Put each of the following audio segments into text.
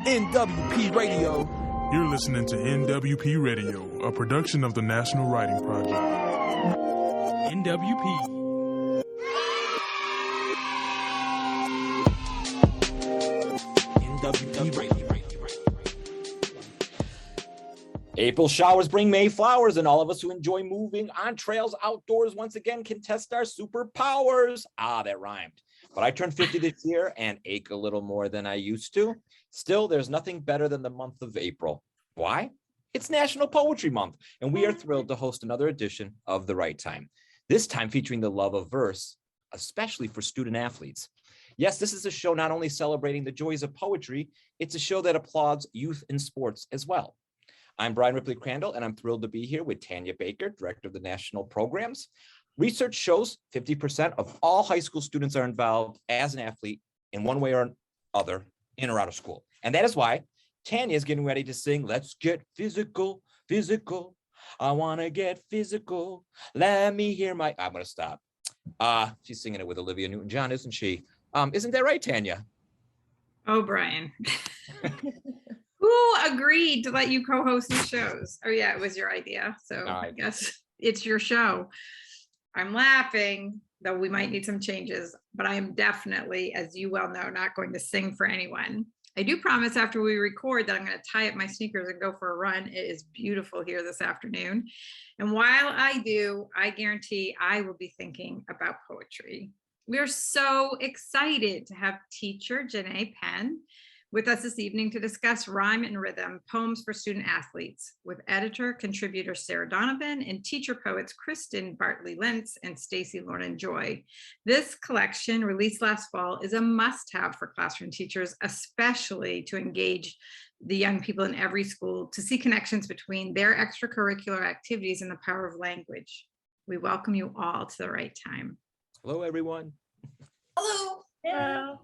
NWP Radio. You're listening to NWP Radio, a production of the National Writing Project. NWP. NWP Radio. April showers bring May flowers, and all of us who enjoy moving on trails outdoors once again can test our superpowers. Ah, that rhymed. But I turned 50 this year and ache a little more than I used to. Still, there's nothing better than the month of April. Why? It's National Poetry Month, and we are thrilled to host another edition of The Right Time, this time featuring the love of verse, especially for student athletes. Yes, this is a show not only celebrating the joys of poetry, it's a show that applauds youth in sports as well. I'm Brian Ripley Crandall, and I'm thrilled to be here with Tanya Baker, Director of the National Programs. Research shows 50% of all high school students are involved as an athlete in one way or another, in or out of school. And that is why Tanya is getting ready to sing, "Let's Get Physical, Physical. I want to get physical. Let me hear my..." I'm going to stop. She's singing it with Olivia Newton-John, isn't she? Isn't that right, Tanya? Oh, Brian. Who agreed to let you co-host the shows? Oh, yeah, it was your idea. So I guess it's your show. I'm laughing, though we might need some changes, but I am definitely, as you well know, not going to sing for anyone. I do promise after we record that I'm going to tie up my sneakers and go for a run. It is beautiful here this afternoon. And while I do, I guarantee I will be thinking about poetry. We are so excited to have teacher Jayné Penn with us this evening to discuss Rhyme and Rhythm, Poems for Student Athletes, with editor-contributor Sarah Donovan and teacher poets Kristin, Bartley, Lenz, and Stacy, Lorinn, Joy. This collection, released last fall, is a must-have for classroom teachers, especially to engage the young people in every school to see connections between their extracurricular activities and the power of language. We welcome you all to The Right Time. Hello, everyone. Hello. Hello.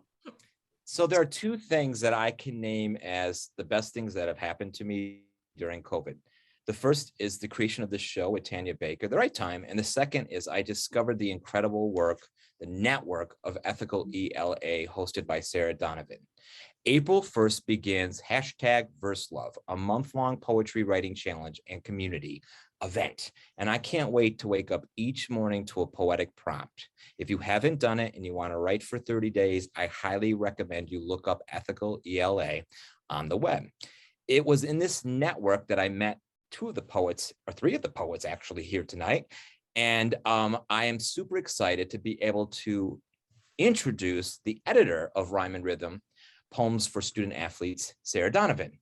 So there are two things that I can name as the best things that have happened to me during COVID. The first is the creation of this show with Tanya Baker, The Right Time. And the second is I discovered the incredible work, the network of Ethical ELA hosted by Sarah Donovan. April 1st begins #VerseLove, a month-long poetry writing challenge and community event. And I can't wait to wake up each morning to a poetic prompt. If you haven't done it and you want to write for 30 days, I highly recommend you look up Ethical ELA on the web. It was in this network that I met two of the poets, or three of the poets actually here tonight. And I am super excited to be able to introduce the editor of Rhyme and Rhythm, Poems for Student Athletes, Sarah Donovan.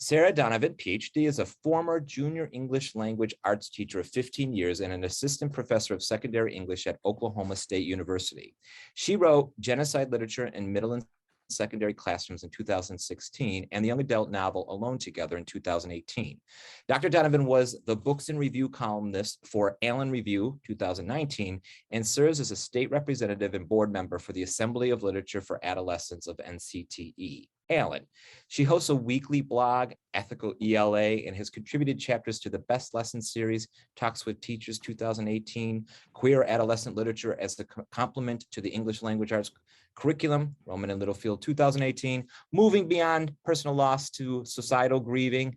Sarah Donovan, PhD, is a former junior English language arts teacher of 15 years and an assistant professor of secondary English at Oklahoma State University. She wrote Genocide Literature in middle and secondary classrooms in 2016 and the young adult novel Alone Together in 2018. Dr. Donovan was the Books and Review columnist for Allen Review 2019 and serves as a state representative and board member for the Assembly of Literature for Adolescents of NCTE. Allen. She hosts a weekly blog, Ethical ELA, and has contributed chapters to the Best Lessons series, Talks with Teachers 2018, Queer Adolescent Literature as a complement to the English Language Arts curriculum, Rowman Littlefield 2018, Moving Beyond Personal Loss to Societal Grieving,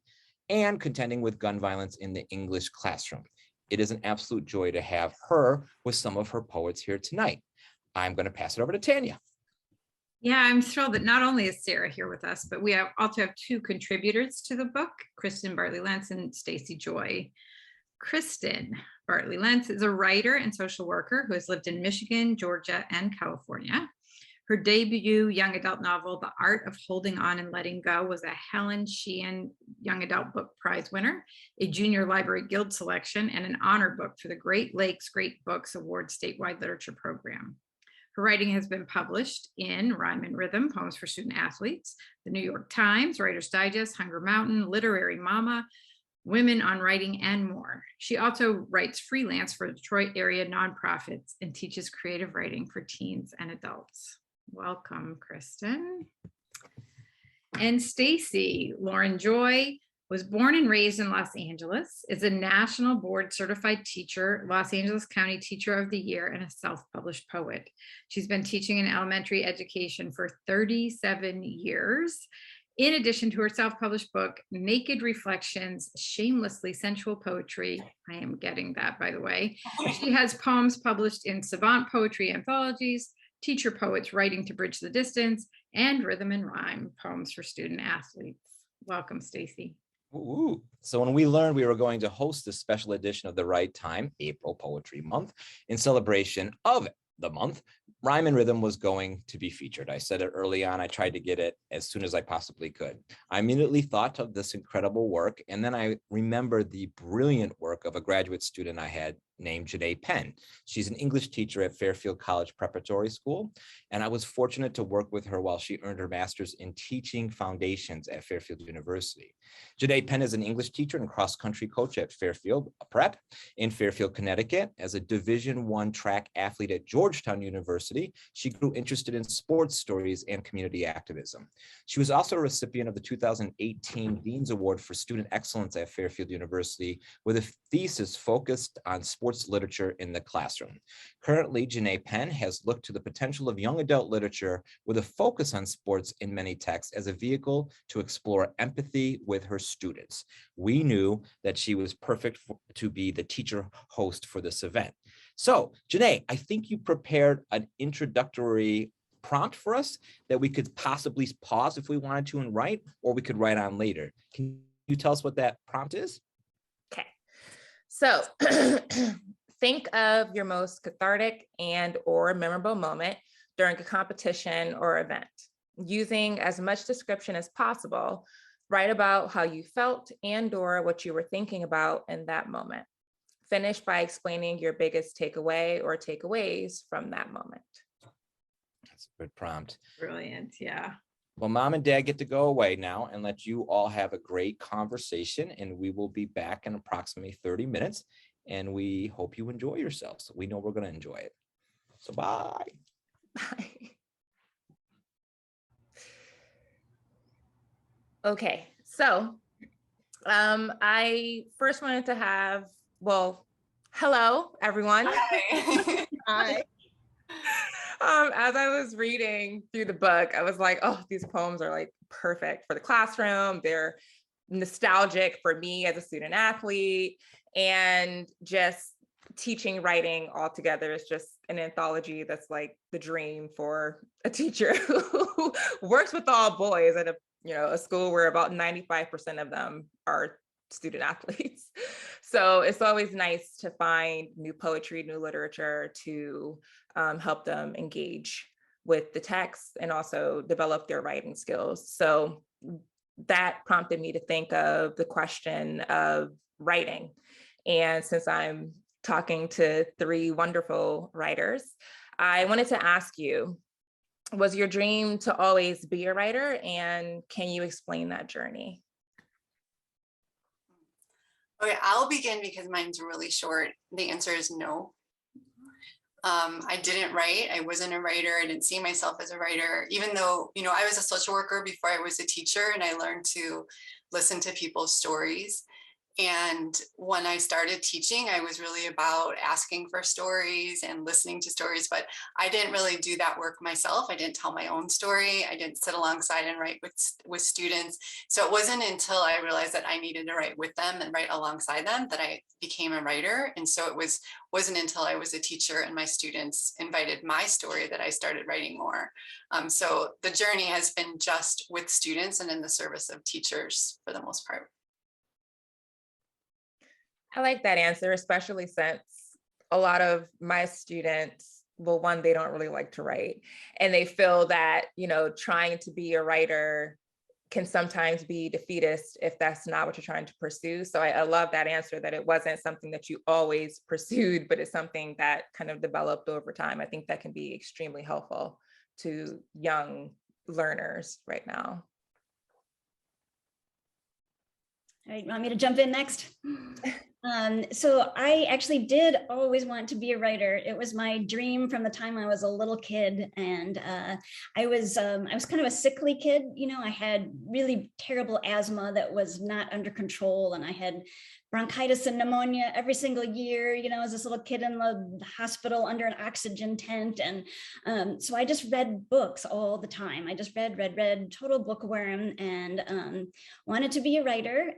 and Contending with Gun Violence in the English Classroom. It is an absolute joy to have her with some of her poets here tonight. I'm going to pass it over to Tanya. Yeah, I'm thrilled that not only is Sarah here with us, but we also have two contributors to the book, Kristin, Bartley, Lenz, and Stacy, Joy. Kristin, Bartley, Lenz is a writer and social worker who has lived in Michigan, Georgia, and California. Her debut young adult novel, The Art of Holding On and Letting Go, was a Helen Sheehan Young Adult Book Prize winner, a Junior Library Guild selection, and an honor book for the Great Lakes Great Books Award statewide literature program. Her writing has been published in Rhyme and Rhythm, Poems for Student Athletes, the New York Times, Writer's Digest, Hunger Mountain, Literary Mama, Women on Writing, and more. She also writes freelance for Detroit area nonprofits and teaches creative writing for teens and adults. Welcome, Kristin. And Stacy, Lorinn Joy, was born and raised in Los Angeles, is a national board certified teacher, Los Angeles County Teacher of the Year, and a self-published poet. She's been teaching in elementary education for 37 years In addition to her self-published book, Naked Reflections, Shamelessly Sensual Poetry, I am getting that, by the way, she has poems published in Savant Poetry Anthologies, Teacher Poets Writing to Bridge the Distance, and Rhythm and Rhyme, Poems for Student Athletes. Welcome, Stacy. Ooh. So when we learned we were going to host this special edition of The Right Time, April Poetry Month, in celebration of the month, Rhyme and Rhythm was going to be featured. I said it early on. I tried to get it as soon as I possibly could. I immediately thought of this incredible work, and then I remembered the brilliant work of a graduate student I had named Jayné Penn. She's an English teacher at Fairfield College Preparatory School, and I was fortunate to work with her while she earned her master's in teaching foundations at Fairfield University. Jayné Penn is an English teacher and cross-country coach at Fairfield Prep in Fairfield, Connecticut. As a Division I track athlete at Georgetown University, she grew interested in sports stories and community activism. She was also a recipient of the 2018 Dean's Award for Student Excellence at Fairfield University with a thesis focused on sports literature in the classroom. Currently, Jayné Penn has looked to the potential of young adult literature with a focus on sports in many texts as a vehicle to explore empathy with her students. We knew that she was perfect to be the teacher host for this event. So, Jayné, I think you prepared an introductory prompt for us that we could possibly pause if we wanted to and write, or we could write on later. Can you tell us what that prompt is? Okay, so think of your most cathartic and or memorable moment during a competition or event. Using as much description as possible, write about how you felt and or what you were thinking about in that moment. Finish by explaining your biggest takeaway or takeaways from that moment. That's a good prompt. Brilliant, yeah. Well, Mom and Dad get to go away now and let you all have a great conversation, and we will be back in approximately 30 minutes, and we hope you enjoy yourselves. We know we're going to enjoy it. So bye. Bye. Okay, so I first wanted to have, well, hello, everyone. Hi. Hi. As I was reading through the book, I was like, oh, these poems are like perfect for the classroom. They're nostalgic for me as a student athlete, and just teaching writing all together is just an anthology that's like the dream for a teacher who works with all boys at a school where about 95% of them are student athletes. So it's always nice to find new poetry, new literature to help them engage with the text and also develop their writing skills. So that prompted me to think of the question of writing. And since I'm talking to three wonderful writers, I wanted to ask you, was your dream to always be a writer? And can you explain that journey? Okay, I'll begin because mine's really short. The answer is no. I didn't write. I wasn't a writer. I didn't see myself as a writer, even though, I was a social worker before I was a teacher, and I learned to listen to people's stories. And when I started teaching, I was really about asking for stories and listening to stories, but I didn't really do that work myself. I didn't tell my own story. I didn't sit alongside and write with students. So it wasn't until I realized that I needed to write with them and write alongside them that I became a writer. And so it wasn't until I was a teacher and my students invited my story that I started writing more. So the journey has been just with students and in the service of teachers for the most part. I like that answer, especially since a lot of my students, well, one, they don't really like to write, and they feel that, trying to be a writer can sometimes be defeatist if that's not what you're trying to pursue. So I love that answer, that it wasn't something that you always pursued, but it's something that kind of developed over time. I think that can be extremely helpful to young learners right now. All right, you want me to jump in next? So I actually did always want to be a writer. It was my dream from the time I was a little kid, and I was kind of a sickly kid. I had really terrible asthma that was not under control, and I had bronchitis and pneumonia every single year, as this little kid in the hospital under an oxygen tent. And so I just read books all the time. I just read, total bookworm, and wanted to be a writer.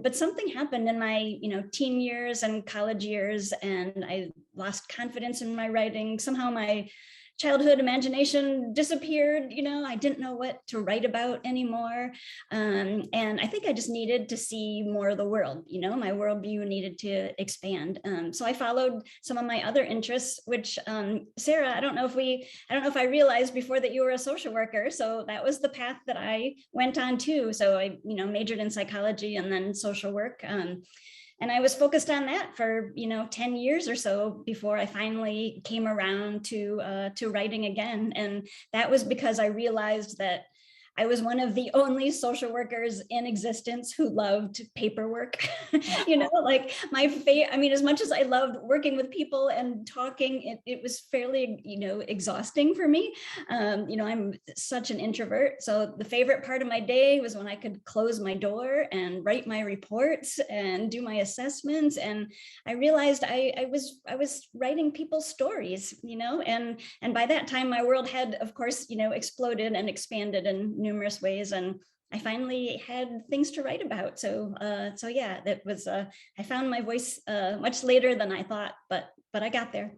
But something happened in my, teen years and college years, and I lost confidence in my writing. Somehow my childhood imagination disappeared. I didn't know what to write about anymore. And I think I just needed to see more of the world. My worldview needed to expand. So I followed some of my other interests, which Sarah, I don't know if I realized before that you were a social worker. So that was the path that I went on too. So I, majored in psychology and then social work. And I was focused on that for 10 years or so before I finally came around to writing again. And that was because I realized that I was one of the only social workers in existence who loved paperwork. Like as much as I loved working with people and talking, it was fairly, exhausting for me. I'm such an introvert. So the favorite part of my day was when I could close my door and write my reports and do my assessments. And I realized I was writing people's stories, and by that time my world had, of course, exploded and expanded in numerous ways, and I finally had things to write about. So yeah, that was I found my voice much later than I thought, but I got there.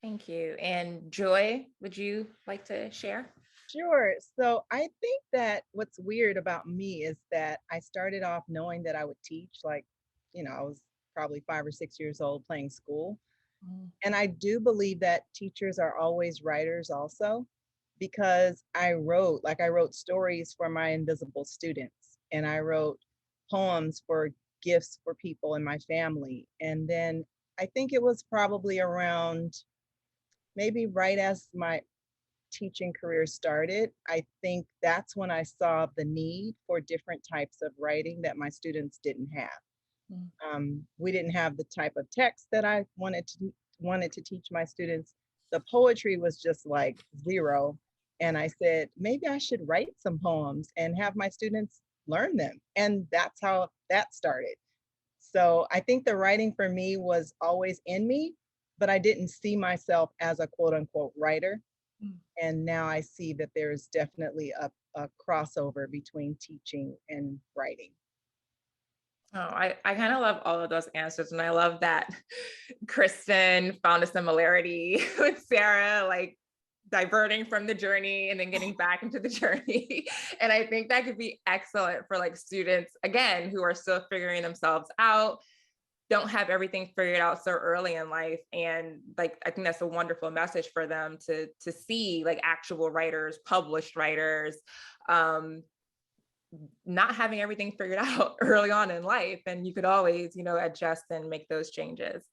Thank you. And Joy, would you like to share? Sure. So I think that what's weird about me is that I started off knowing that I would teach, like, I was probably 5 or 6 years old playing school. And I do believe that teachers are always writers also, because I wrote stories for my invisible students, and I wrote poems for gifts for people in my family. And then I think it was probably around maybe right as my teaching career started, I think that's when I saw the need for different types of writing that my students didn't have. We didn't have the type of text that I wanted to teach my students. The poetry was just like zero. And I said, maybe I should write some poems and have my students learn them. And that's how that started. So I think the writing for me was always in me, but I didn't see myself as a quote unquote writer. And now I see that there's definitely a crossover between teaching and writing. Oh, I kind of love all of those answers. And I love that Kristen found a similarity with Sarah, like diverting from the journey and then getting back into the journey. And I think that could be excellent for like students, again, who are still figuring themselves out, don't have everything figured out so early in life. And like, I think that's a wonderful message for them to see like actual writers, published writers, not having everything figured out early on in life. And you could always, adjust and make those changes.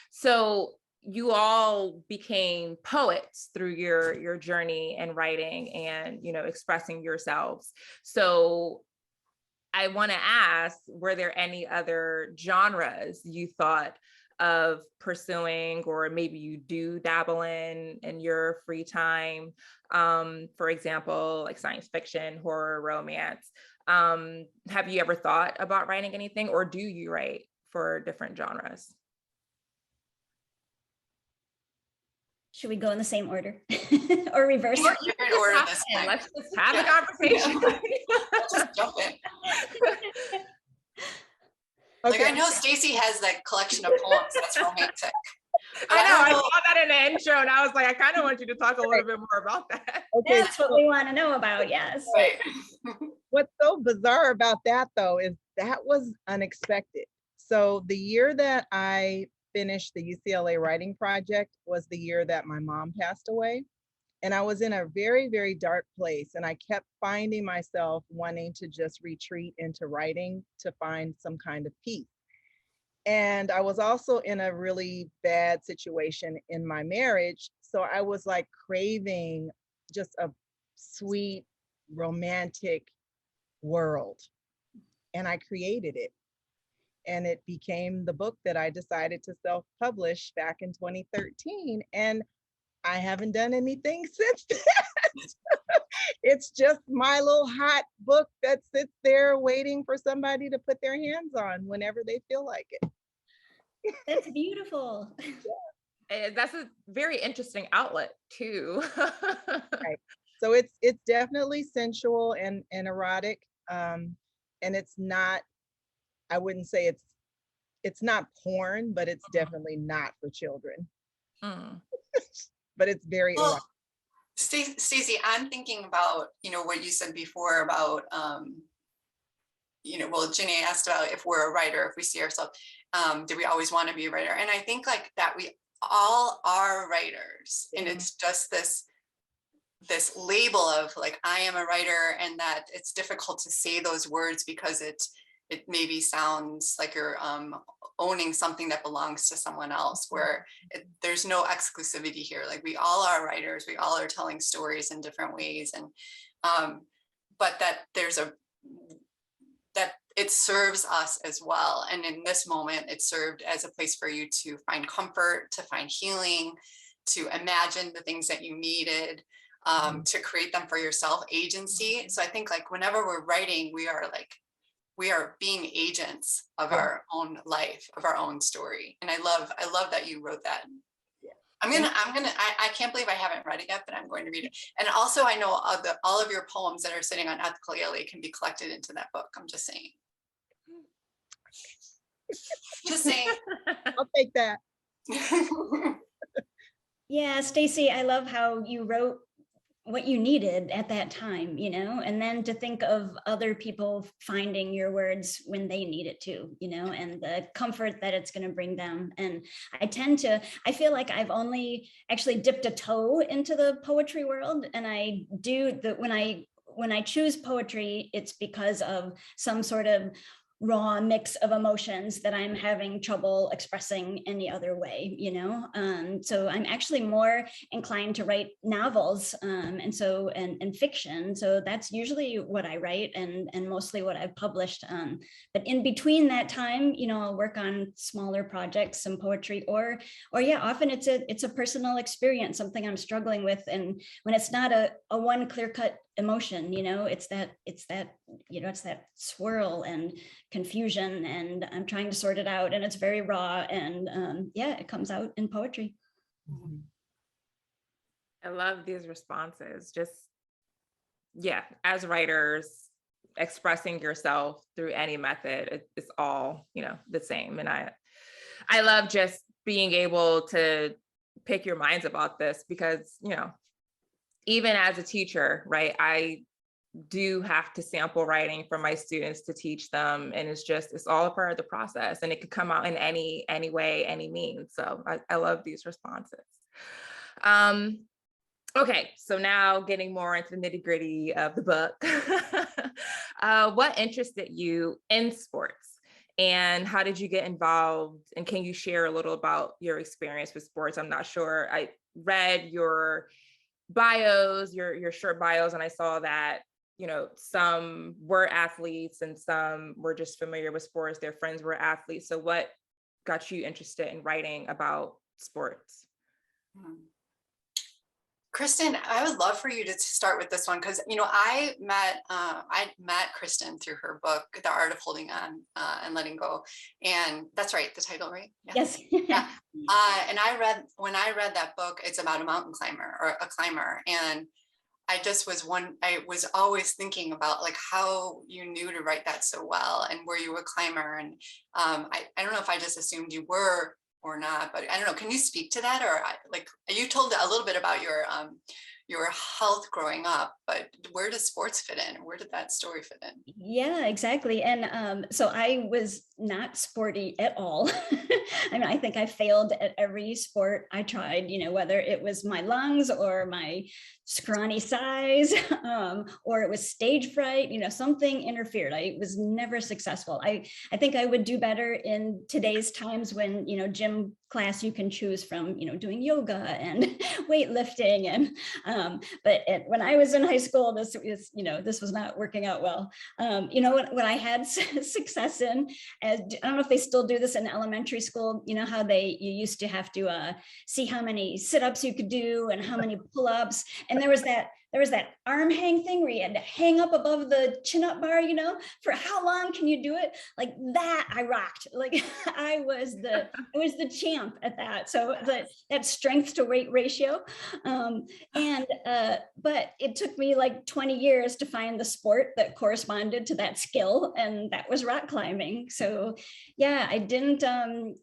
So you all became poets through your journey in writing and, expressing yourselves. So I want to ask, were there any other genres you thought of pursuing, or maybe you do dabble in your free time? For example, like science fiction, horror, romance. Have you ever thought about writing anything, or do you write for different genres? Should we go in the same order or reverse? Different order this time. Let's just have a conversation. Let's just jump in. Okay. Like, I know Stacy has that collection of poems that's romantic. I know, I saw that in the intro and I was like, I kind of want you to talk a little bit more about that. Okay, That's what we want to know about, yes. Right. What's so bizarre about that though is that was unexpected. So the year that I finished the UCLA writing project was the year that my mom passed away. And I was in a very, very dark place. And I kept finding myself wanting to just retreat into writing to find some kind of peace. And I was also in a really bad situation in my marriage. So I was like craving just a sweet, romantic world. And I created it. And it became the book that I decided to self-publish back in 2013. And I haven't done anything since then. It's just my little hot book that sits there waiting for somebody to put their hands on whenever they feel like it. That's beautiful. That's a very interesting outlet too. Right. So it's definitely sensual and erotic, and it's not, I wouldn't say it's not porn, but it's definitely not for children. But it's very erotic. Stacey, I'm thinking about, what you said before about, Jayné asked about if we're a writer, if we see ourselves, do we always want to be a writer? And I think like that we all are writers, and it's just this label of like, I am a writer, and that it's difficult to say those words because it maybe sounds like you're owning something that belongs to someone else, where there's no exclusivity here. Like we all are writers, we all are telling stories in different ways, and but that that it serves us as well. And in this moment, it served as a place for you to find comfort, to find healing, to imagine the things that you needed, to create them for yourself, agency. So I think like whenever we're writing, we are being agents of our own life, of our own story. And I love that you wrote that. I can't believe I haven't read it yet, but I'm going to read it. And also I know all of your poems that are sitting on Ethical ELA can be collected into that book. I'm just saying. Just saying. I'll take that. Yeah, Stacy, I love how you wrote what you needed at that time, and then to think of other people finding your words when they need it too, and the comfort that it's going to bring them. And I feel like I've only actually dipped a toe into the poetry world, and I do when I choose poetry, it's because of some sort of raw mix of emotions that I'm having trouble expressing any other way, so I'm actually more inclined to write novels, and fiction. So that's usually what I write, and mostly what I've published. But in between that time, I'll work on smaller projects, some poetry, or often it's a personal experience, something I'm struggling with, and when it's not a one clear-cut emotion, it's that swirl and confusion, and I'm trying to sort it out, and it's very raw, and it comes out in poetry. I love these responses. Just as writers, expressing yourself through any method, it's all the same. And I love just being able to pick your minds about this, because even as a teacher, right, I do have to sample writing for my students to teach them, and it's all a part of the process, and it could come out in any way, any means. So I love these responses. Okay, so now getting more into the nitty-gritty of the book. What interested you in sports, and how did you get involved? And can you share a little about your experience with sports? I'm not sure. I read your bios, your short bios, and I saw that some were athletes and some were just familiar with sports. Their friends were athletes. So what got you interested in writing about sports? Kristen, I would love for you to start with this one, because I met Kristen through her book, The Art of Holding On and Letting Go, and that's right, the title, right? Yeah. Yes. Yeah. And when I read that book, it's about a mountain climber or a climber, and I was always thinking about like how you knew to write that so well, and were you a climber? And I don't know if I just assumed you were or not, but I don't know. Can you speak to that? Or like you told a little bit about your health growing up, but where does sports fit in? Where did that story fit in? Yeah, exactly. And so I was not sporty at all. I mean, I think I failed at every sport I tried, whether it was my lungs or my scrawny size, or it was stage fright, something interfered. I was never successful. I think I would do better in today's times when, gym class you can choose from, doing yoga and weightlifting. And but when I was in high school, this was not working out well. What I had success in, I don't know if they still do this in elementary school, how you used to have to see how many sit-ups you could do and how many pull-ups. And there was that there was that arm hang thing where you had to hang up above the chin up bar, for how long can you do it? Like that, I rocked. Like I was the champ at that. So that strength to weight ratio. But it took me like 20 years to find the sport that corresponded to that skill, and that was rock climbing. So yeah, I didn't,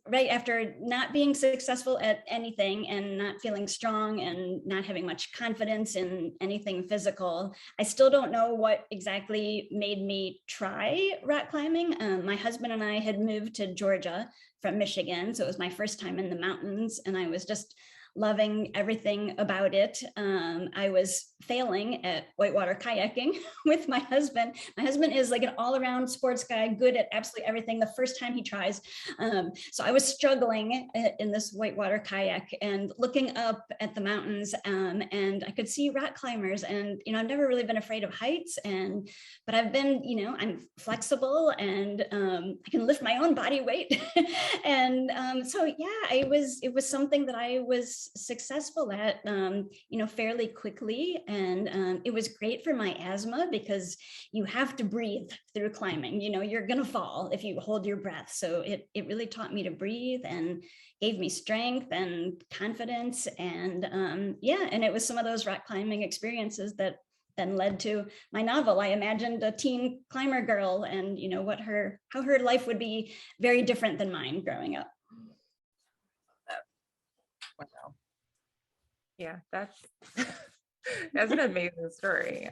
right after not being successful at anything and not feeling strong and not having much confidence in anything physical, I still don't know what exactly made me try rock climbing. My husband and I had moved to Georgia from Michigan, so it was my first time in the mountains, and I was just loving everything about it. I was failing at whitewater kayaking with my husband. My husband is like an all-around sports guy, good at absolutely everything the first time he tries. So I was struggling in this whitewater kayak and looking up at the mountains, and I could see rock climbers, and I've never really been afraid of heights, but I've been, I'm flexible, and I can lift my own body weight. And so yeah, it was something that I was successful at, fairly quickly. And it was great for my asthma because you have to breathe through climbing. You're going to fall if you hold your breath. So it really taught me to breathe and gave me strength and confidence. And and it was some of those rock climbing experiences that then led to my novel. I imagined a teen climber girl and, how her life would be very different than mine growing up. Wow. Yeah, that's an amazing story.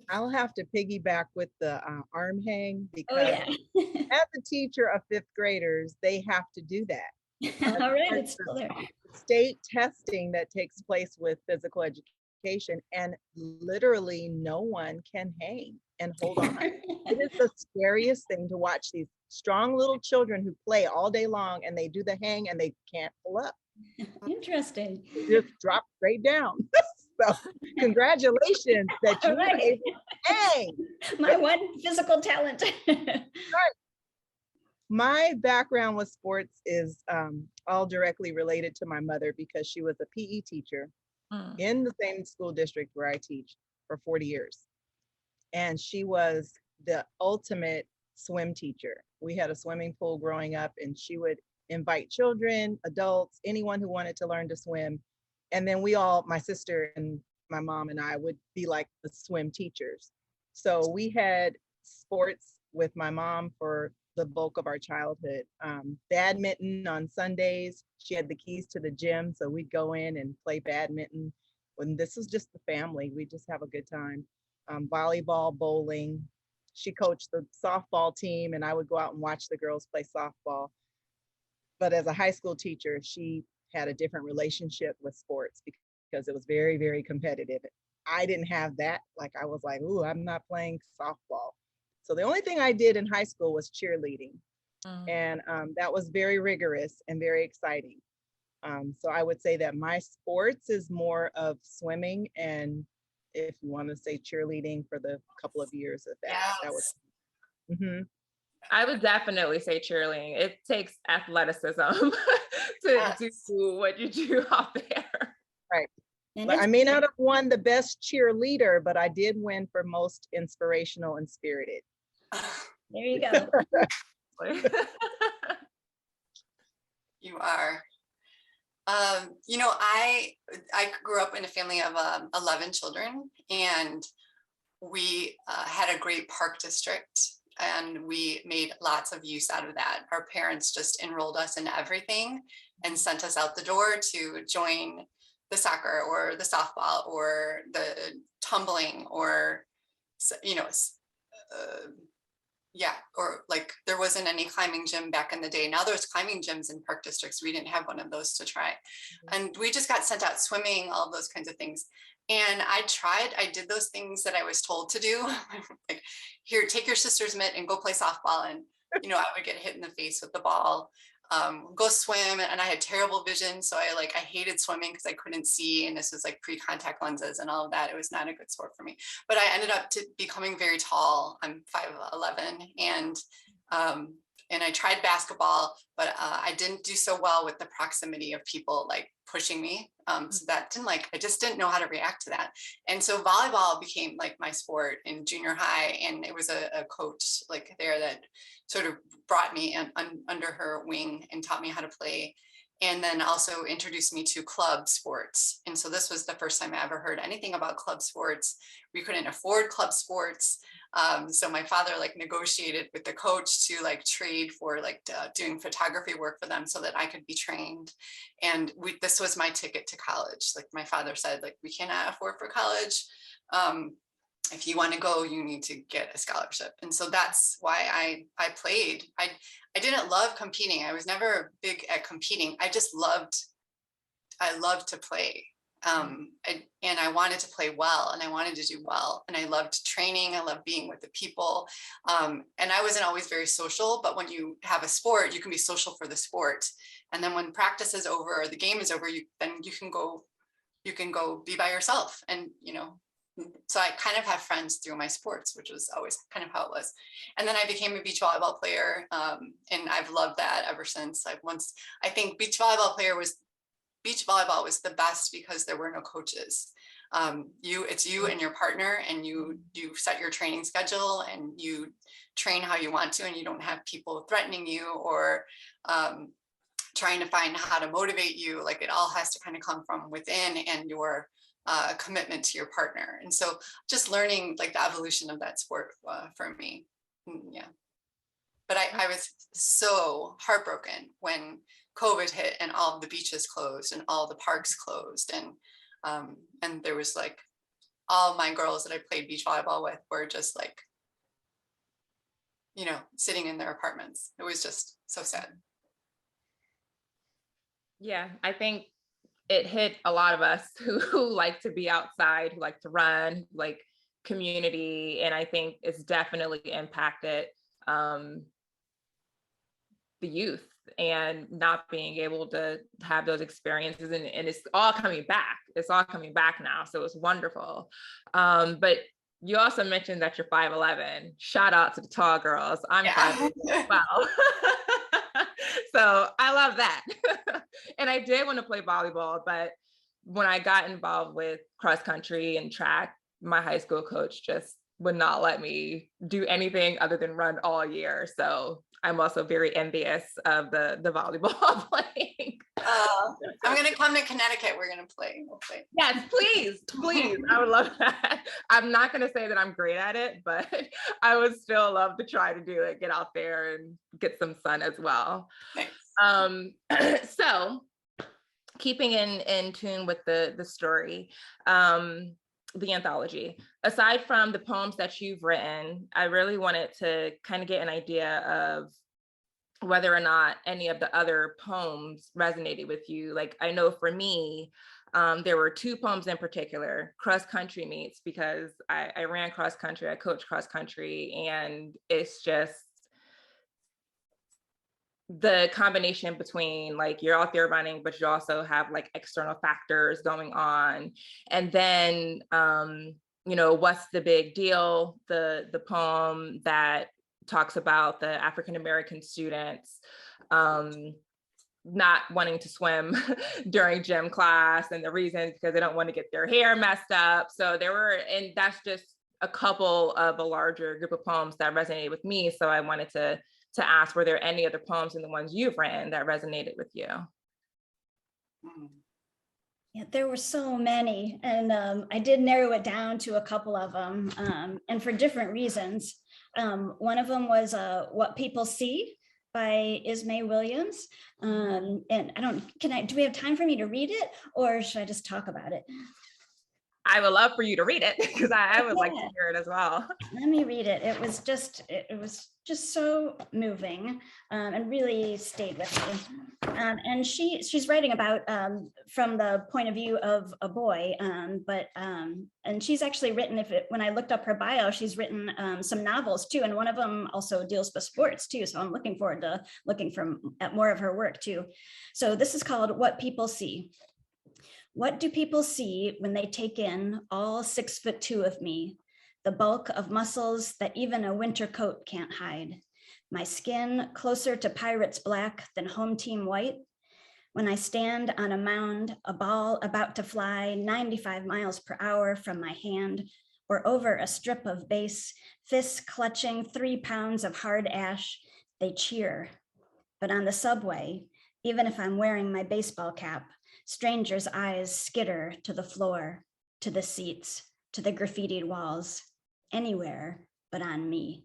I'll have to piggyback with the arm hang because yeah. as a teacher of fifth graders, they have to do that. All right, it's still there. State testing that takes place with physical education, and literally no one can hang and hold on. It is the scariest thing to watch these strong little children who play all day long and they do the hang and they can't pull up. Interesting. Just drop straight down. So congratulations that you were able to hang. My one physical talent. Right. My background with sports is all directly related to my mother because she was a PE teacher in the same school district where I teach for 40 years. And she was the ultimate swim teacher. We had a swimming pool growing up, and she would invite children, adults, anyone who wanted to learn to swim. And then we all, my sister and my mom and I, would be like the swim teachers. So we had sports with my mom for the bulk of our childhood. Badminton on Sundays. She had the keys to the gym, so we'd go in and play badminton. When this was just the family, we just have a good time. Volleyball, bowling. She coached the softball team, and I would go out and watch the girls play softball. But as a high school teacher, she had a different relationship with sports because it was very, very competitive. I didn't have that. Like I was like, ooh, I'm not playing softball. So the only thing I did in high school was cheerleading. And that was very rigorous and very exciting. So I would say that my sports is more of swimming, and if you want to say cheerleading for the couple of years of that, that was. I would definitely say cheerleading. It takes athleticism to do what you do out there. Right. But I may not have won the best cheerleader, but I did win for most inspirational and spirited. There you go. You are. I grew up in a family of 11 children, and we had a great park district, and we made lots of use out of that. Our parents just enrolled us in everything and sent us out the door to join the soccer or the softball or the tumbling or, or like there wasn't any climbing gym back in the day. Now there's climbing gyms in park districts. We didn't have one of those to try. And we just got sent out swimming, all those kinds of things. And I did those things that I was told to do. Like, here, take your sister's mitt and go play softball. And, I would get hit in the face with the ball, go swim. And I had terrible vision. So I hated swimming because I couldn't see. And this was like pre-contact lenses and all of that. It was not a good sport for me. But I ended up becoming very tall. I'm 5'11", and And I tried basketball, but I didn't do so well with the proximity of people like pushing me. So that didn't I just didn't know how to react to that. And so volleyball became like my sport in junior high. And it was a coach like there that sort of brought me under her wing and taught me how to play. And then also introduced me to club sports. And so this was the first time I ever heard anything about club sports. We couldn't afford club sports. So my father like negotiated with the coach to like trade for like doing photography work for them so that I could be trained. And this was my ticket to college. Like my father said, like, we cannot afford for college. If you want to go, you need to get a scholarship. And so that's why I played. I didn't love competing. I was never big at competing. I loved to play. And I wanted to play well, and I wanted to do well. And I loved training. I loved being with the people. And I wasn't always very social, but when you have a sport, you can be social for the sport. And then when practice is over or the game is over, then you can go be by yourself. And, so I kind of have friends through my sports, which was always kind of how it was. And then I became a beach volleyball player. And I've loved that ever since. I think beach volleyball was the best because there were no coaches. It's you and your partner, and you set your training schedule and you train how you want to, and you don't have people threatening you or trying to find how to motivate you. Like, it all has to kind of come from within and your commitment to your partner. And so just learning like the evolution of that sport for me. Yeah. But I was so heartbroken when COVID hit and all of the beaches closed and all the parks closed. And there was like, all my girls that I played beach volleyball with were just like, sitting in their apartments. It was just so sad. Yeah, I think it hit a lot of us who like to be outside, who like to run, like community. And I think it's definitely impacted the youth and not being able to have those experiences. And it's all coming back. It's all coming back now. So it's wonderful. But you also mentioned that you're 5'11". Shout out to the tall girls. I'm 5'11" as well. So I love that. And I did want to play volleyball, but when I got involved with cross country and track, my high school coach just would not let me do anything other than run all year. So I'm also very envious of the volleyball playing. I'm going to come to Connecticut. We're going to play. We'll play. Yes, please. I would love that. I'm not going to say that I'm great at it, but I would still love to try to do it, get out there and get some sun as well. Thanks. So keeping in tune with the story, the anthology, aside from the poems that you've written, I really wanted to kind of get an idea of whether or not any of the other poems resonated with you. Like, I know for me, there were two poems in particular, Cross Country Meets, because I ran cross country, I coached cross country, and it's just the combination between like you're out there running, but you also have like external factors going on. And then, What's the Big Deal? The poem that talks about the African-American students not wanting to swim during gym class, and the reason because they don't want to get their hair messed up. So and that's just a couple of a larger group of poems that resonated with me. So I wanted to ask, were there any other poems in the ones you've written that resonated with you? Yeah, there were so many, and I did narrow it down to a couple of them, and for different reasons. One of them was What People See by Ismay Williams. And do we have time for me to read it, or should I just talk about it? I would love for you to read it because I would like to hear it as well. Let me read it. It was just so moving and really stayed with me. And she's writing about from the point of view of a boy, and she's actually written, when I looked up her bio, she's written some novels too, and one of them also deals with sports too. So I'm looking forward to looking at more of her work too. So this is called What People See. What do people see when they take in all 6'2" of me? The bulk of muscles that even a winter coat can't hide. my skin closer to pirate's black than home team white. When I stand on a mound, a ball about to fly 95 miles per hour from my hand, or over a strip of base, fists clutching 3 pounds of hard ash, they cheer. But on the subway, even if I'm wearing my baseball cap, strangers' eyes skitter to the floor, to the seats, to the graffitied walls, anywhere but on me.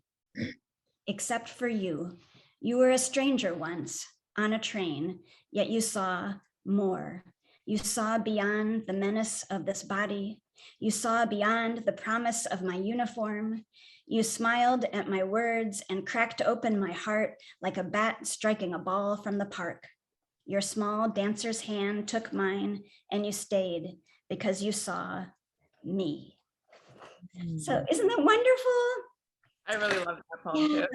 Except for you. You were a stranger once on a train, yet you saw more. You saw beyond the menace of this body. You saw beyond the promise of my uniform. You smiled at my words and cracked open my heart like a bat striking a ball from the park. Your small dancer's hand took mine and you stayed because you saw me. So isn't that wonderful? I really love that poem too.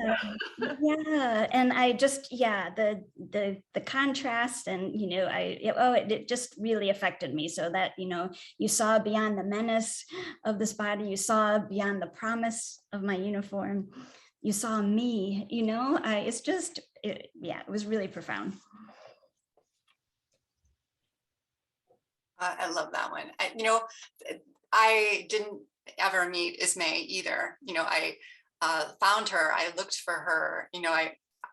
Yeah, and I just, the contrast and, it just really affected me, so that, you saw beyond the menace of this body, you saw beyond the promise of my uniform, you saw me, it's just, it was really profound. I love that one. I didn't ever meet Ismay either. I found her, I looked for her,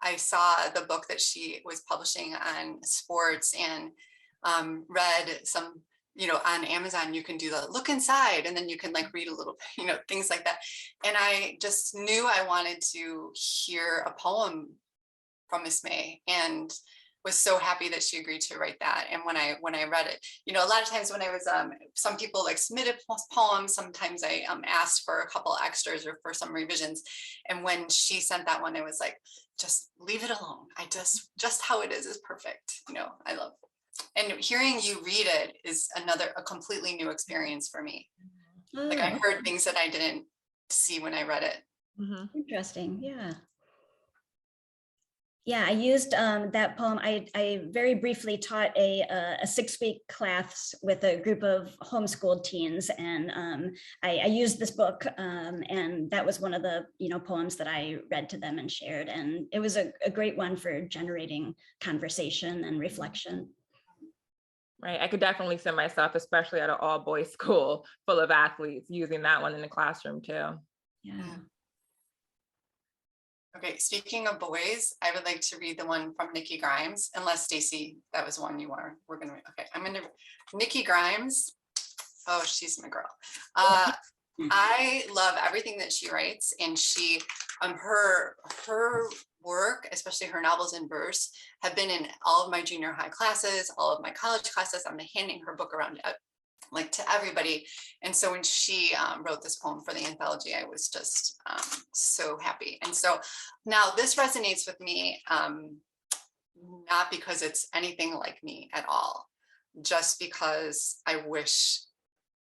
I saw the book that she was publishing on sports and read some, on Amazon, you can do the look inside and then you can read a little, things like that. And I just knew I wanted to hear a poem from Ismay, and was so happy that she agreed to write that. And when I read it, a lot of times when I was, some people submitted poems, sometimes I asked for a couple extras or for some revisions. And when she sent that one, I was like, just leave it alone. I just how it is perfect. I love it. And hearing you read it is a completely new experience for me. I heard things that I didn't see when I read it. Mm-hmm. Interesting, yeah. Yeah, I used that poem. I very briefly taught a 6-week class with a group of homeschooled teens, and I used this book, and that was one of the poems that I read to them and shared, and it was a great one for generating conversation and reflection. Right, I could definitely see myself, especially at an all-boys school full of athletes, using that one in the classroom too. Yeah. Okay, speaking of boys, I would like to read the one from Nikki Grimes, unless Stacy, that was one we're gonna read. Okay, I'm gonna, Nikki Grimes. Oh, she's my girl. I love everything that she writes, and she, her work, especially her novels in verse, have been in all of my junior high classes, all of my college classes. I'm handing her book around to everybody. And so when she wrote this poem for the anthology, I was just so happy. And so now this resonates with me, not because it's anything like me at all, just because I wish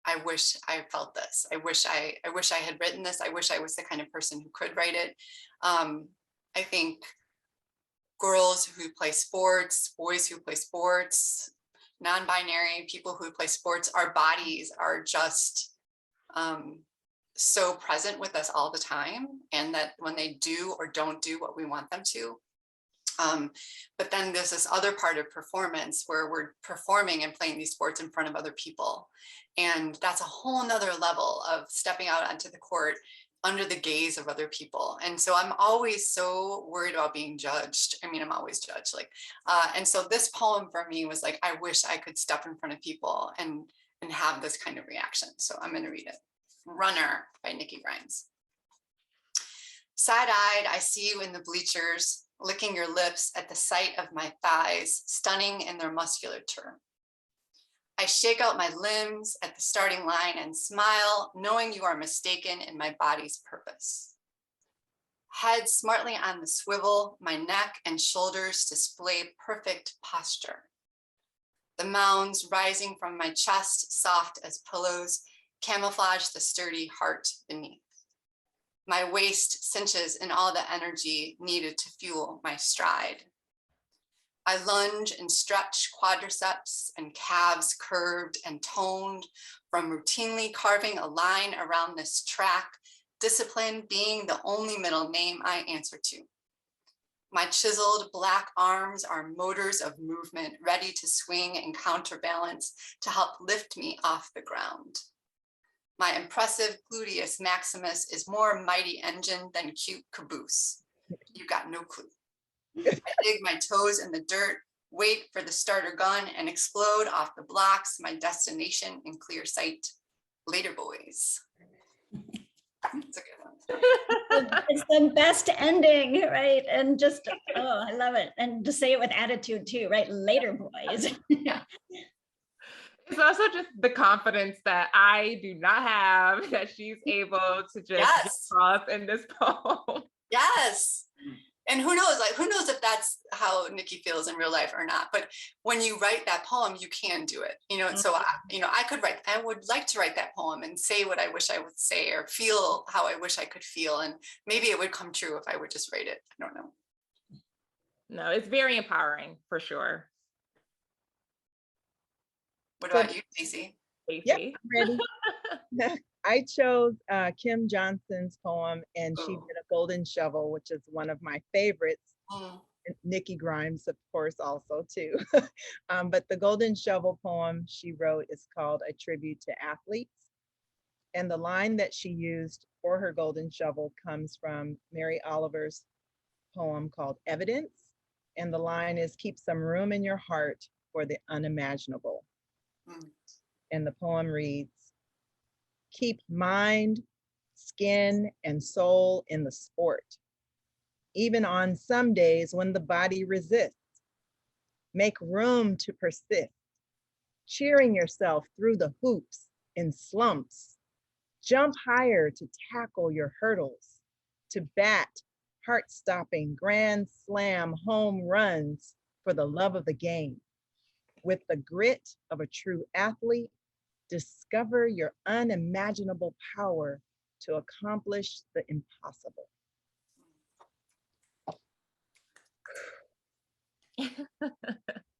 I felt this. I wish I had written this. I wish I was the kind of person who could write it. I think girls who play sports, boys who play sports, non-binary people who play sports, our bodies are just so present with us all the time, and that when they do or don't do what we want them to. But then there's this other part of performance where we're performing and playing these sports in front of other people. And that's a whole nother level of stepping out onto the court under the gaze of other people. And so I'm always so worried about being judged. I mean, I'm always judged. And so this poem for me was I wish I could step in front of people and have this kind of reaction. So I'm going to read it. Runner by Nikki Grimes. Side-eyed, I see you in the bleachers, licking your lips at the sight of my thighs, stunning in their musculature. I shake out my limbs at the starting line and smile, knowing you are mistaken in my body's purpose. Head smartly on the swivel, my neck and shoulders display perfect posture. The mounds rising from my chest, soft as pillows, camouflage the sturdy heart beneath. My waist cinches in all the energy needed to fuel my stride. I lunge and stretch quadriceps and calves curved and toned from routinely carving a line around this track, discipline being the only middle name I answer to. My chiseled black arms are motors of movement, ready to swing and counterbalance to help lift me off the ground. My impressive gluteus maximus is more mighty engine than cute caboose. You got no clue. I dig my toes in the dirt, wait for the starter gun, and explode off the blocks, my destination in clear sight. Later, boys. It's a good one. It's the best ending, right? And just, oh, I love it. And to say it with attitude too, right? Later, boys. Yeah. It's also just the confidence that I do not have that she's able to just get across in this poem. Yes. And who knows if that's how Nikki feels in real life or not. But when you write that poem, you can do it, and so, I would like to write that poem and say what I wish I would say or feel how I wish I could feel. And maybe it would come true if I would just write it. I don't know. No, it's very empowering for sure. What about you, Stacey? Yep, I'm ready. I chose Kim Johnson's poem, and she did a golden shovel, which is one of my favorites. Nikki Grimes, of course, also too. But the golden shovel poem she wrote is called A Tribute to Athletes. And the line that she used for her golden shovel comes from Mary Oliver's poem called Evidence. And the line is, keep some room in your heart for the unimaginable. And the poem reads, keep mind, skin, and soul in the sport, even on some days when the body resists. Make room to persist, cheering yourself through the hoops in slumps. Jump higher to tackle your hurdles, to bat heart-stopping grand slam home runs for the love of the game. With the grit of a true athlete, discover your unimaginable power to accomplish the impossible.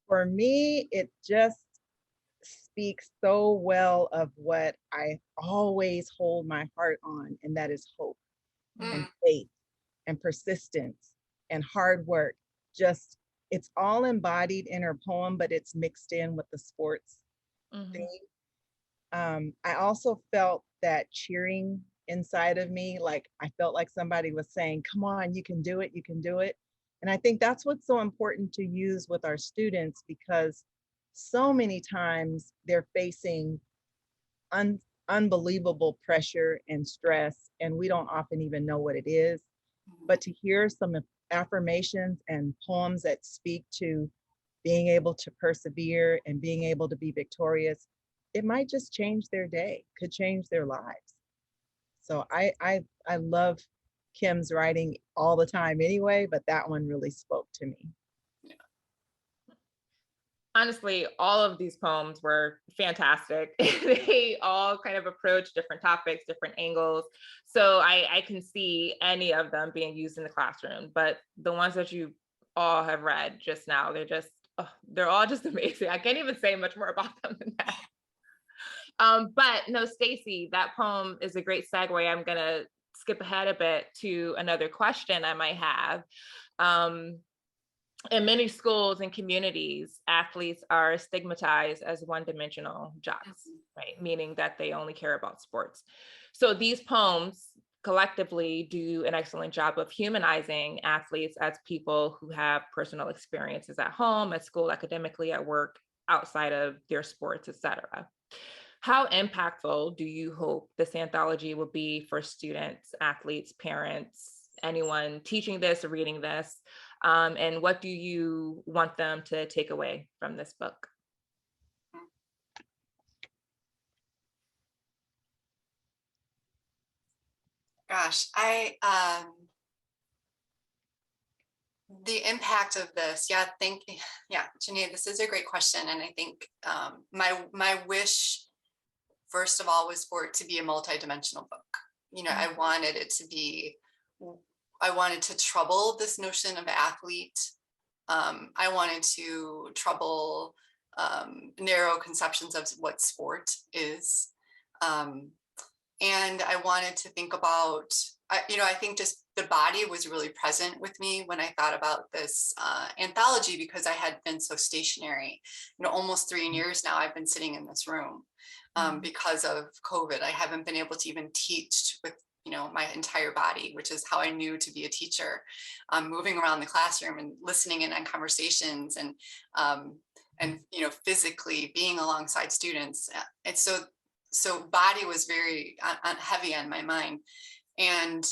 For me, it just speaks so well of what I always hold my heart on, and that is hope and faith and persistence and hard work. Just, it's all embodied in her poem, but it's mixed in with the sports theme. I also felt that cheering inside of me, like I felt like somebody was saying, come on, you can do it, you can do it. And I think that's what's so important to use with our students, because so many times they're facing unbelievable pressure and stress, and we don't often even know what it is. But to hear some affirmations and poems that speak to being able to persevere and being able to be victorious, it might just change their day, could change their lives. So I love Kim's writing all the time anyway, but that one really spoke to me. Honestly, all of these poems were fantastic. They all kind of approach different topics, different angles. So I can see any of them being used in the classroom, but the ones that you all have read just now, they're all just amazing. I can't even say much more about them than that. But no, Stacy, that poem is a great segue. I'm gonna skip ahead a bit to another question I might have. In many schools and communities, athletes are stigmatized as one-dimensional jocks, right? Meaning that they only care about sports. So these poems collectively do an excellent job of humanizing athletes as people who have personal experiences at home, at school, academically, at work, outside of their sports, etc. How impactful do you hope this anthology will be for students, athletes, parents, anyone teaching this or reading this? And what do you want them to take away from this book? Gosh, the impact of this, Jayné, this is a great question. And I think my wish, first of all, was for it to be a multidimensional book. I wanted it to be, I wanted to trouble this notion of athlete. I wanted to trouble narrow conceptions of what sport is. And I wanted to think about I think just the body was really present with me when I thought about this anthology, because I had been so stationary. Almost 3 years now I've been sitting in this room because of COVID. I haven't been able to even teach with my entire body, which is how I knew to be a teacher. Moving around the classroom and listening in on conversations and physically being alongside students. And so body was very heavy on my mind. And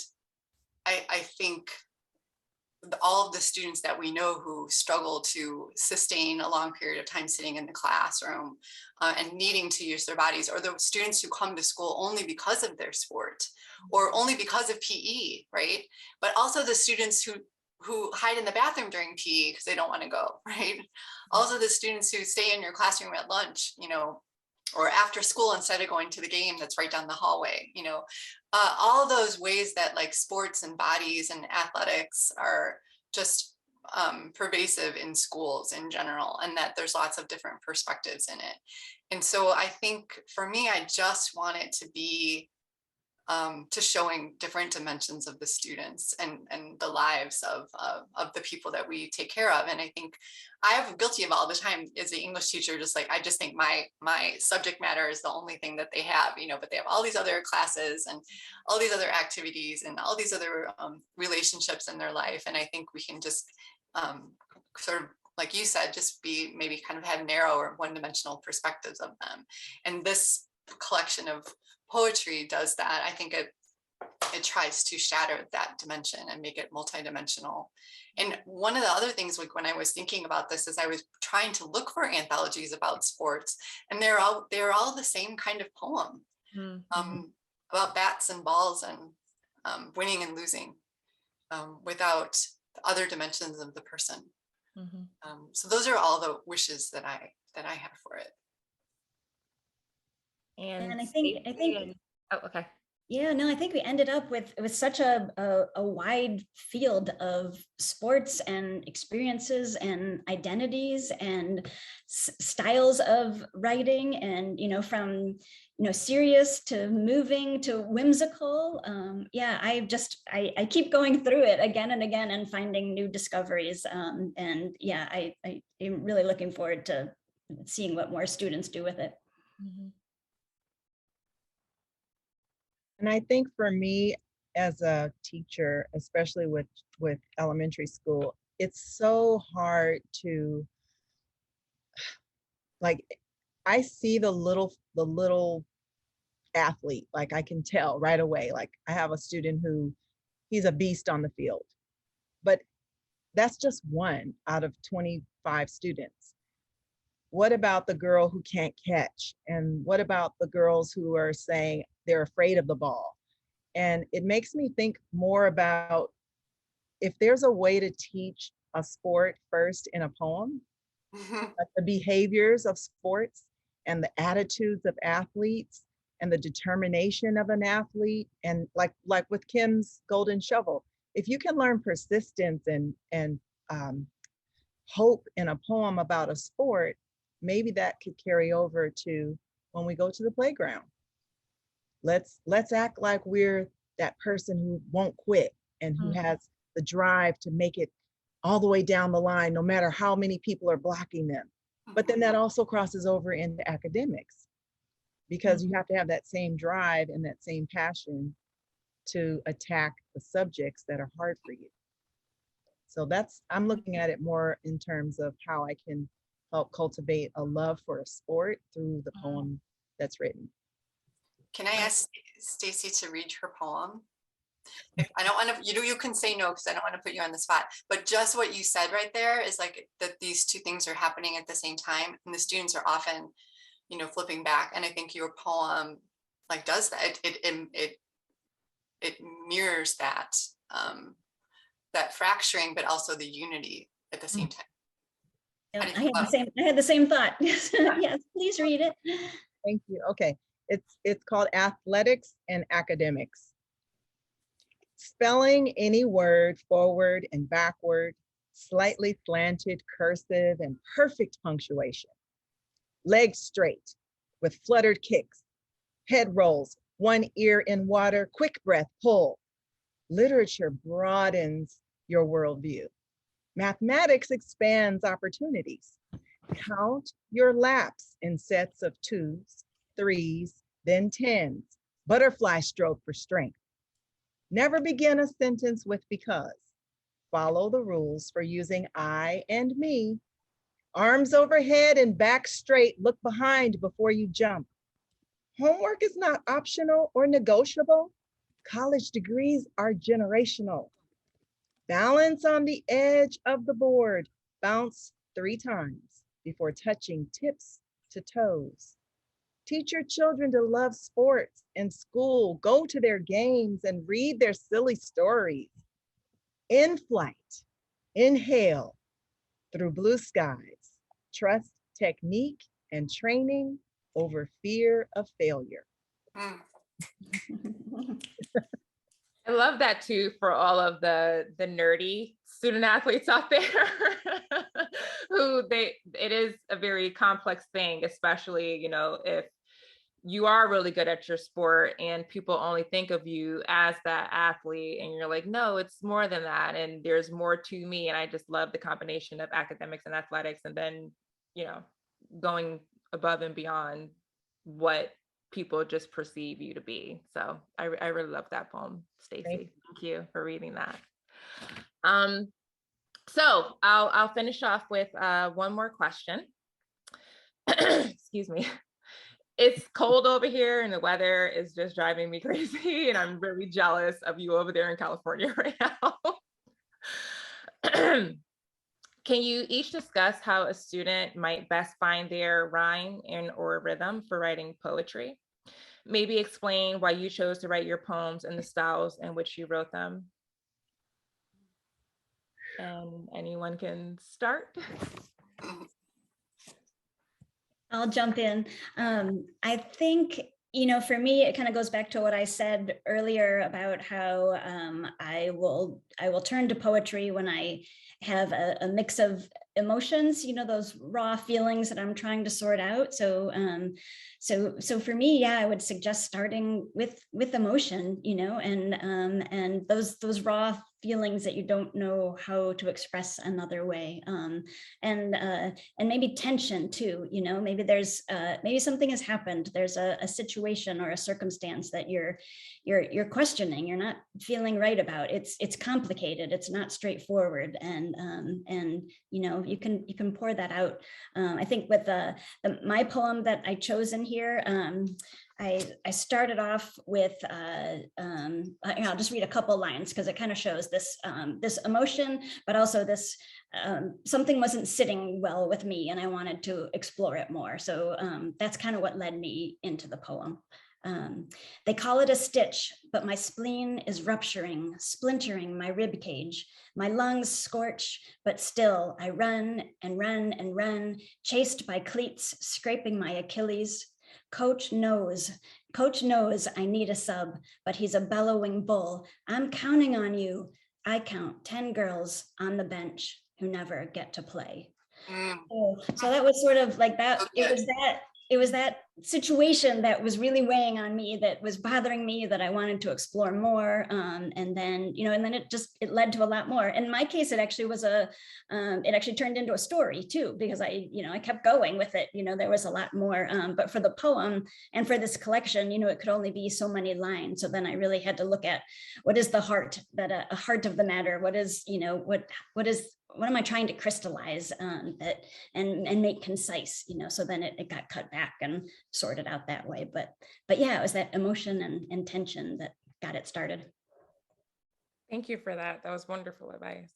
I think all of the students that we know who struggle to sustain a long period of time sitting in the classroom and needing to use their bodies, or the students who come to school only because of their sport or only because of PE, right? But also the students who hide in the bathroom during PE because they don't want to go, right? Also the students who stay in your classroom at lunch, or after school instead of going to the game that's right down the hallway, all those ways that like sports and bodies and athletics are just pervasive in schools in general, and that there's lots of different perspectives in it. And so I think for me, I just want it to be to showing different dimensions of the students and the lives of the people that we take care of. And I think I am guilty of all the time as an English teacher, just like, I just think my subject matter is the only thing that they have, but they have all these other classes and all these other activities and all these other relationships in their life. And I think we can just sort of, like you said, just be maybe kind of have narrow or one-dimensional perspectives of them. And this collection of poetry does that. I think it tries to shatter that dimension and make it multidimensional. And one of the other things, like when I was thinking about this, is I was trying to look for anthologies about sports, and they're all the same kind of poem about bats and balls and winning and losing without the other dimensions of the person. So those are all the wishes that I have for it. And I think oh, okay. Yeah, no, I think we ended up with such a wide field of sports and experiences and identities and styles of writing, and from serious to moving to whimsical. Yeah, I keep going through it again and again and finding new discoveries. And yeah, I'm really looking forward to seeing what more students do with it. And I think for me as a teacher, especially with elementary school, it's so hard to, like, I see the little athlete, like I can tell right away. Like I have a student who he's a beast on the field, but that's just one out of 25 students. What about the girl who can't catch? And what about the girls who are saying they're afraid of the ball? And it makes me think more about if there's a way to teach a sport first in a poem, like the behaviors of sports and the attitudes of athletes and the determination of an athlete. And like with Kim's Golden Shovel, if you can learn persistence and hope in a poem about a sport, maybe that could carry over to when we go to the playground. Let's act like we're that person who won't quit and who has the drive to make it all the way down the line, no matter how many people are blocking them. But then that also crosses over into academics, because you have to have that same drive and that same passion to attack the subjects that are hard for you. So I'm looking at it more in terms of how I can help cultivate a love for a sport through the poem that's written. Can I ask Stacy to read her poem? If I don't want to, you can say no because I don't want to put you on the spot, but just what you said right there is like that these two things are happening at the same time, and the students are often, flipping back. And I think your poem like does that. It mirrors that, that fracturing, but also the unity at the same time. Yeah, I had the same thought. Yes, please read it. Thank you. Okay. It's called Athletics and Academics. Spelling any word forward and backward, slightly slanted cursive and perfect punctuation. Legs straight with fluttered kicks, head rolls, one ear in water, quick breath pull. Literature broadens your worldview. Mathematics expands opportunities. Count your laps in sets of 2s, 3s, then 10s. Butterfly stroke for strength. Never begin a sentence with because. Follow the rules for using I and me. Arms overhead and back straight. Look behind before you jump. Homework is not optional or negotiable. College degrees are generational. Balance on the edge of the board. Bounce 3 times before touching tips to toes. Teach your children to love sports and school. Go to their games and read their silly stories. In flight, inhale through blue skies. Trust technique and training over fear of failure. I love that too, for all of the nerdy student athletes out there it is a very complex thing, especially, you know, if you are really good at your sport and people only think of you as that athlete and you're like, no, it's more than that. And there's more to me. And I just love the combination of academics and athletics, and then, you know, going above and beyond what people just perceive you to be. So I really love that poem, Stacy. Thank you for reading that. So I'll finish off with one more question. Excuse me. It's cold over here and the weather is just driving me crazy, and I'm really jealous of you over there in California right now. Can you each discuss how a student might best find their rhyme and or rhythm for writing poetry? Maybe explain why you chose to write your poems and the styles in which you wrote them. And anyone can start. I'll jump in. I think, you know, for me, it kind of goes back to what I said earlier about how I will turn to poetry when I have a mix of emotions, you know, those raw feelings that I'm trying to sort out. So for me, yeah, I would suggest starting with emotion, you know, and those raw feelings that you don't know how to express another way, and maybe tension too, you know, maybe there's maybe something has happened, there's a situation or a circumstance that you're questioning, you're not feeling right about. It's complicated, it's not straightforward, and you know, you can pour that out. I think with my poem that I chose in here, I started off with, I'll just read a couple lines because it kind of shows this this emotion, but also this something wasn't sitting well with me and I wanted to explore it more. So that's kind of what led me into the poem. They call it a stitch, but my spleen is rupturing, splintering my rib cage. My lungs scorch, but still I run and run and run, chased by cleats scraping my Achilles. Coach knows I need a sub, but he's a bellowing bull. I'm counting on you. I count 10 girls on the bench who never get to play. So that was sort of like that. It was that situation that was really weighing on me, that was bothering me, that I wanted to explore more. And then, you know, and then it led to a lot more. In my case, it actually was it actually turned into a story too, because I kept going with it. You know, there was a lot more, but for the poem and for this collection, you know, it could only be so many lines. So then I really had to look at what is the heart, that a heart of the matter. What is, you know, what am I trying to crystallize and make concise, you know, so then it got cut back and sorted out that way. But yeah, it was that emotion and tension that got it started. Thank you for that. That was wonderful advice.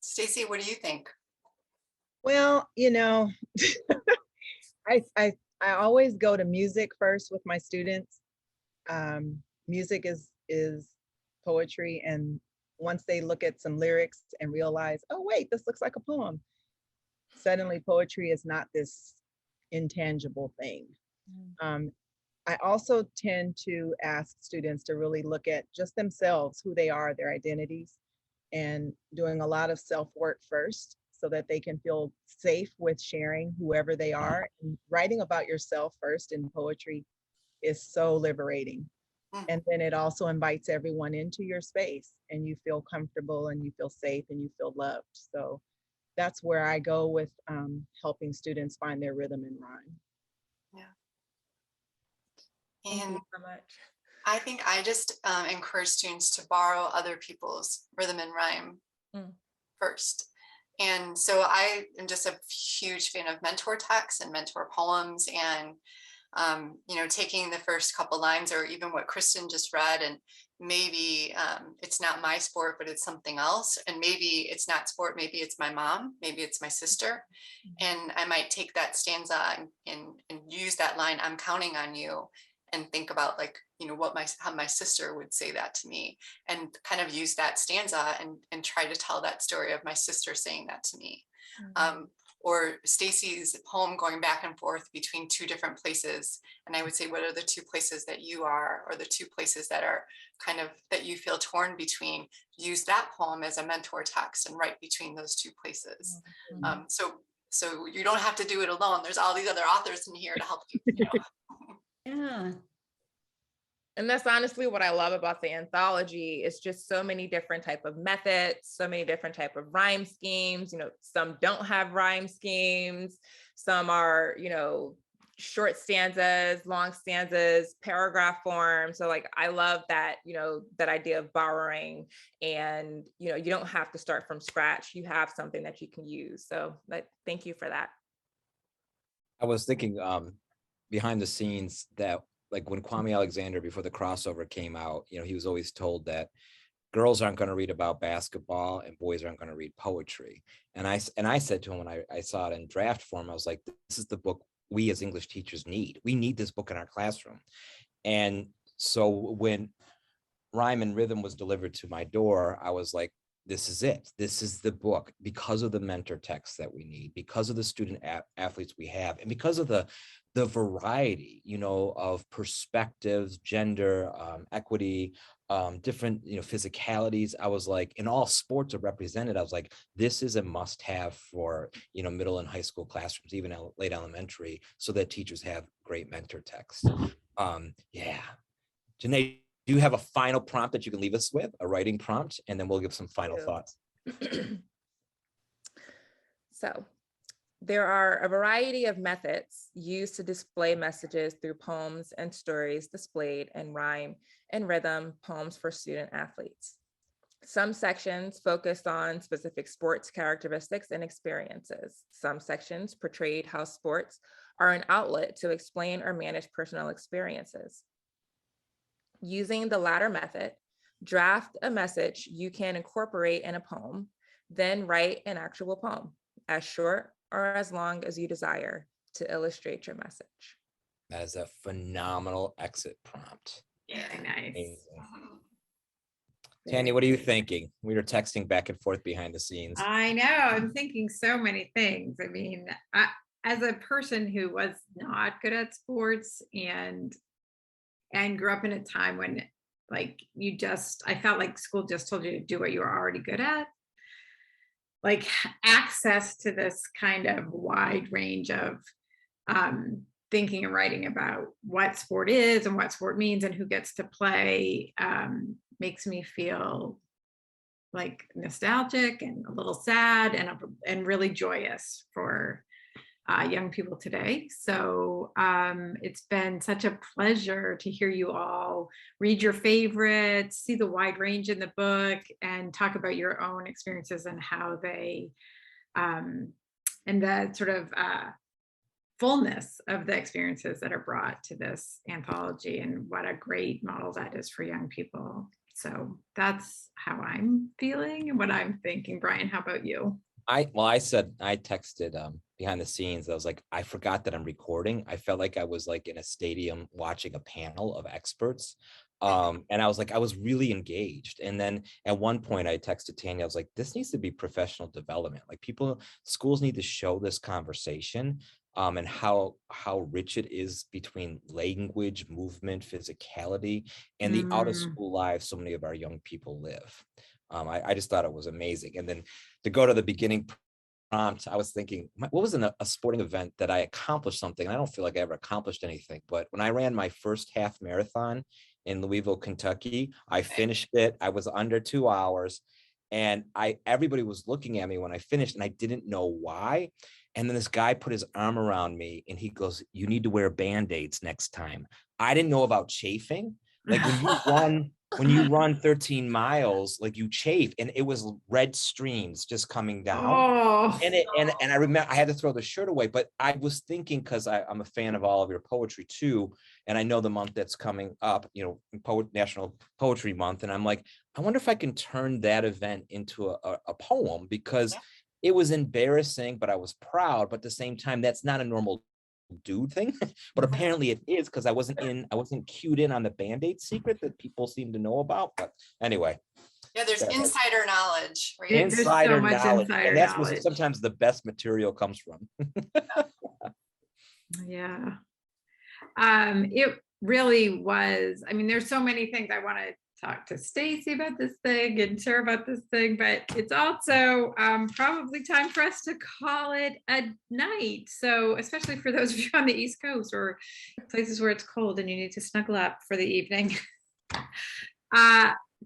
Stacy, what do you think? Well, you know, I always go to music first with my students. Music is poetry, and once they look at some lyrics and realize, oh wait, this looks like a poem, suddenly poetry is not this intangible thing. I also tend to ask students to really look at just themselves, who they are, their identities, and doing a lot of self-work first so that they can feel safe with sharing whoever they are. And writing about yourself first in poetry is so liberating. And then it also invites everyone into your space and you feel comfortable and you feel safe and you feel loved. So that's where I go with helping students find their rhythm and rhyme. Yeah. Thank And you so much. I think I just encourage students to borrow other people's rhythm and rhyme first. And so I am just a huge fan of mentor texts and mentor poems, and you know, taking the first couple lines or even what Kristen just read, and maybe it's not my sport, but it's something else. And maybe it's not sport, maybe it's my mom, maybe it's my sister. And I might take that stanza and use that line, "I'm counting on you," and think about, like, you know, how my sister would say that to me, and kind of use that stanza and try to tell that story of my sister saying that to me. Or Stacy's poem going back and forth between two different places. And I would say, what are the two places that you are, or the two places that are kind of, that you feel torn between? Use that poem as a mentor text and write between those two places. So you don't have to do it alone. There's all these other authors in here to help you, you know. Yeah. And that's honestly what I love about the anthology. It's just so many different type of methods, so many different type of rhyme schemes. You know, some don't have rhyme schemes. Some are, you know, short stanzas, long stanzas, paragraph form. So like, I love that, you know, that idea of borrowing, and, you know, you don't have to start from scratch. You have something that you can use. So like, thank you for that. I was thinking behind the scenes that, like, when Kwame Alexander, before the crossover came out, you know, he was always told that girls aren't going to read about basketball and boys aren't going to read poetry. And I said to him when I saw it in draft form, I was like, this is the book we as English teachers need. We need this book in our classroom. And so when Rhyme and Rhythm was delivered to my door, I was like, this is it. This is the book, because of the mentor texts that we need, because of the student athletes we have, and because of the variety, you know, of perspectives, gender, equity, different, you know, physicalities. I was like, and all sports are represented. I was like, this is a must-have for, you know, middle and high school classrooms, even late elementary, so that teachers have great mentor texts. Yeah. Jayné, do you have a final prompt that you can leave us with, a writing prompt, and then we'll give some final thoughts? So there are a variety of methods used to display messages through poems and stories displayed in rhyme and rhythm poems for student athletes. Some sections focused on specific sports characteristics and experiences. Some sections portrayed how sports are an outlet to explain or manage personal experiences. Using the latter method, draft a message you can incorporate in a poem, then write an actual poem, as short or as long as you desire, to illustrate your message. That is a phenomenal exit prompt. Yeah, nice. Amazing. Tanya, what are you thinking? We were texting back and forth behind the scenes. I know, I'm thinking so many things. I mean, as a person who was not good at sports and grew up in a time when, like, I felt like school just told you to do what you were already good at. Like, access to this kind of wide range of thinking and writing about what sport is and what sport means and who gets to play makes me feel like nostalgic and a little sad and really joyous for young people today. So it's been such a pleasure to hear you all read your favorites, see the wide range in the book, and talk about your own experiences and how they, and the sort of fullness of the experiences that are brought to this anthology, and what a great model that is for young people. So that's how I'm feeling and what I'm thinking. Brian, how about you? I texted behind the scenes. I was like, I forgot that I'm recording. I felt like I was like in a stadium watching a panel of experts. And I was like, I was really engaged. And then at one point I texted Tanya, I was like, this needs to be professional development. Like, schools need to show this conversation and how rich it is between language, movement, physicality, and the out of school lives so many of our young people live. I just thought it was amazing. And then to go to the beginning prompt, I was thinking, what was a sporting event that I accomplished something? I don't feel like I ever accomplished anything, but when I ran my first half marathon in Louisville, Kentucky. I finished it. I was under 2 hours, and everybody was looking at me when I finished, and I didn't know why. And then this guy put his arm around me and he goes, "You need to wear Band-Aids next time." I didn't know about chafing. Like when you run 13 miles, like you chafe, and it was red streams just coming down. Oh. And I remember I had to throw the shirt away, but I was thinking, because I'm a fan of all of your poetry too. And I know the month that's coming up, National Poetry Month. And I'm like, I wonder if I can turn that event into a poem, because it was embarrassing, but I was proud. But at the same time, that's not a normal dude thing, but apparently it is, because I wasn't cued in on the Band-Aid secret that people seem to know about. But anyway. Yeah, there's insider knowledge. Right? Insider so much knowledge. Insider and that's knowledge. where sometimes the best material comes from. Yeah. It really was. I mean, there's so many things I want to talk to Stacy about this thing and share about this thing, but it's also probably time for us to call it a night. So especially for those of you on the East Coast or places where it's cold and you need to snuggle up for the evening.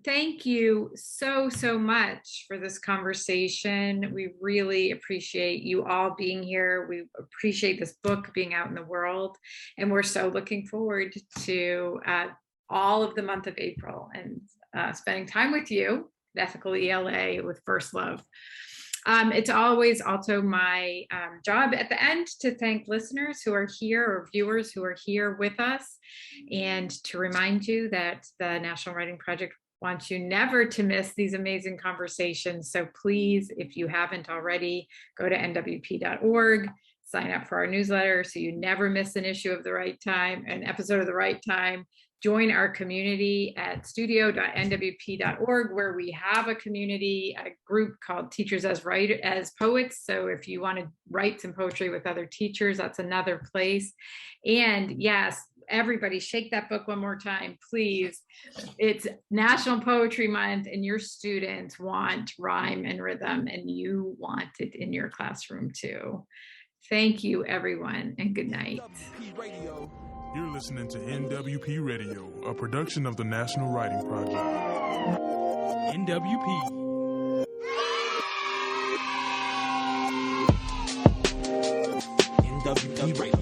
Thank you so much for this conversation. We really appreciate you all being here. We appreciate this book being out in the world, and we're so looking forward to all of the month of April and spending time with you at Ethical ELA with First Love. It's always also my job at the end to thank listeners who are here or viewers who are here with us, and to remind you that the National Writing Project wants you never to miss these amazing conversations. So please, if you haven't already, go to nwp.org, sign up for our newsletter so you never miss an issue of The Right Time, an episode of The Right Time. Join our community at studio.nwp.org, where we have a community, a group called Teachers as Poets. So if you want to write some poetry with other teachers, that's another place. And yes, everybody shake that book one more time, please. It's National Poetry Month, and your students want rhyme and rhythm, and you want it in your classroom too. Thank you, everyone, and good night. You're listening to NWP Radio, a production of the National Writing Project. NWP. NWP Radio.